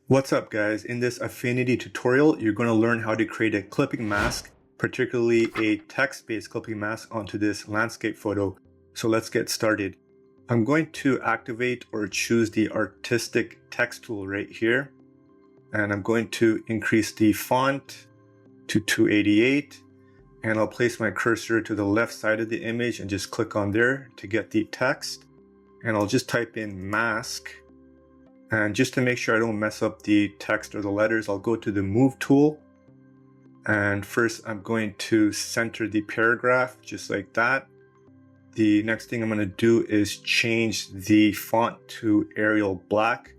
What's up guys? In this Affinity tutorial, you're going to learn how to create a clipping mask, particularly a text-based clipping mask onto this landscape photo. So let's get started. I'm going to activate or choose the artistic text tool right here. And I'm going to increase the font to 288. And I'll place my cursor to the left side of the image and just click on there to get the text. And I'll just type in mask. And just to make sure I don't mess up the text or the letters, I'll go to the Move tool. And first I'm going to center the paragraph just like that. The next thing I'm going to do is change the font to Arial Black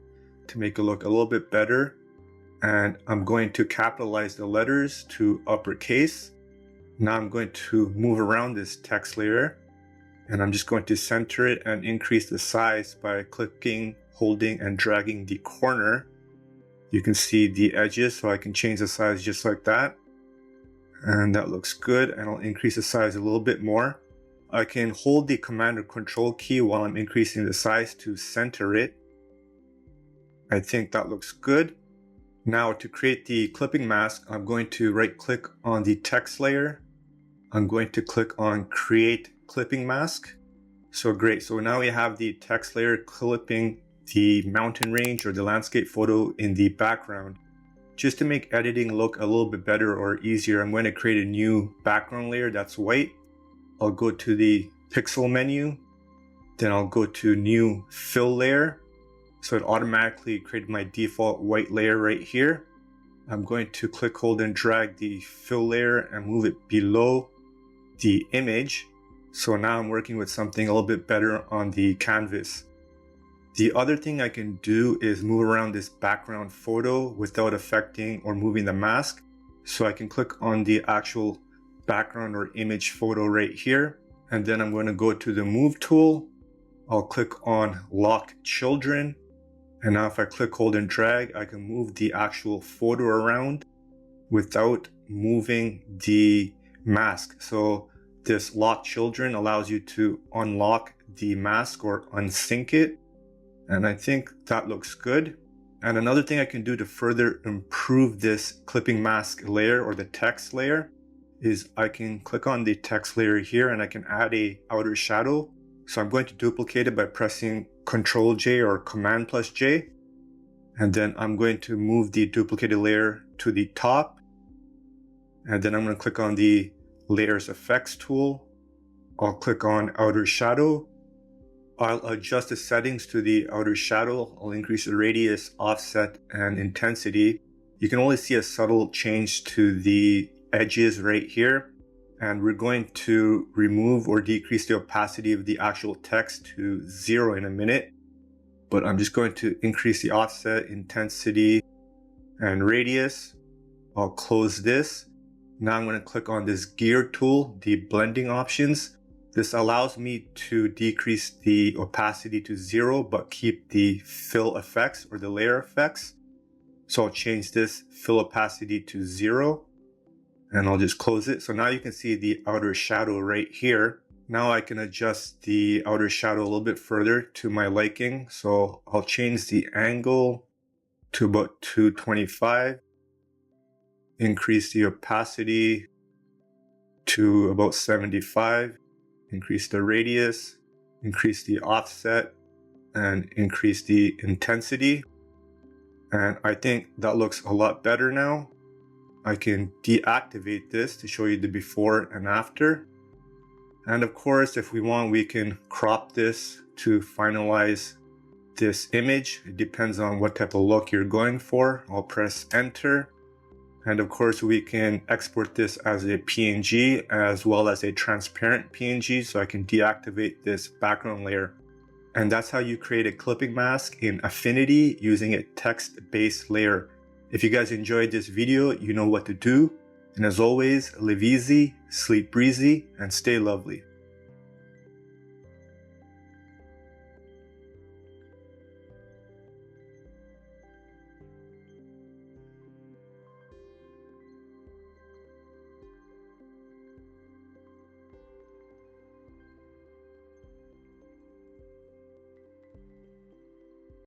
to make it look a little bit better. And I'm going to capitalize the letters to uppercase. Now I'm going to move around this text layer. And I'm just going to center it and increase the size by clicking, holding, and dragging the corner. You can see the edges, so I can change the size just like that. And that looks good. And I'll increase the size a little bit more. I can hold the Command or Control key while I'm increasing the size to center it. I think that looks good. Now to create the clipping mask, I'm going to right click on the text layer. I'm going to click on Create Clipping Mask. So great, so now we have the text layer clipping the mountain range or the landscape photo in the background. Just to make editing look a little bit better or easier, I'm going to create a new background layer that's white. I'll go to the pixel menu, then I'll go to new fill layer. So it automatically created my default white layer right here. I'm going to click, hold, and drag the fill layer and move it below the image. So now I'm working with something a little bit better on the canvas. The other thing I can do is move around this background photo without affecting or moving the mask. So I can click on the actual background or image photo right here. And then I'm going to go to the Move tool. I'll click on Lock Children. And now if I click, hold, and drag, I can move the actual photo around without moving the mask. So this Lock Children allows you to unlock the mask or unsync it. And I think that looks good. And another thing I can do to further improve this clipping mask layer or the text layer is I can click on the text layer here and I can add a outer shadow. So I'm going to duplicate it by pressing Ctrl J or Command plus J. And then I'm going to move the duplicated layer to the top. And then I'm going to click on the Layers Effects tool. I'll click on Outer Shadow. I'll adjust the settings to the outer shadow. I'll increase the radius, offset, and intensity. You can only see a subtle change to the edges right here. And we're going to remove or decrease the opacity of the actual text to 0 in a minute. But I'm just going to increase the offset, intensity, and radius. I'll close this. Now I'm going to click on this gear tool, the blending options. This allows me to decrease the opacity to 0, but keep the fill effects or the layer effects. So I'll change this fill opacity to 0 and I'll just close it. So now you can see the outer shadow right here. Now I can adjust the outer shadow a little bit further to my liking. So I'll change the angle to about 225, increase the opacity to about 75. Increase the radius, increase the offset, and increase the intensity. And I think that looks a lot better now. I can deactivate this to show you the before and after. And of course, if we want, we can crop this to finalize this image. It depends on what type of look you're going for. I'll press enter. And of course, we can export this as a PNG as well as a transparent PNG, so I can deactivate this background layer. And that's how you create a clipping mask in Affinity using a text-based layer. If you guys enjoyed this video, you know what to do. And as always, live easy, sleep breezy, and stay lovely.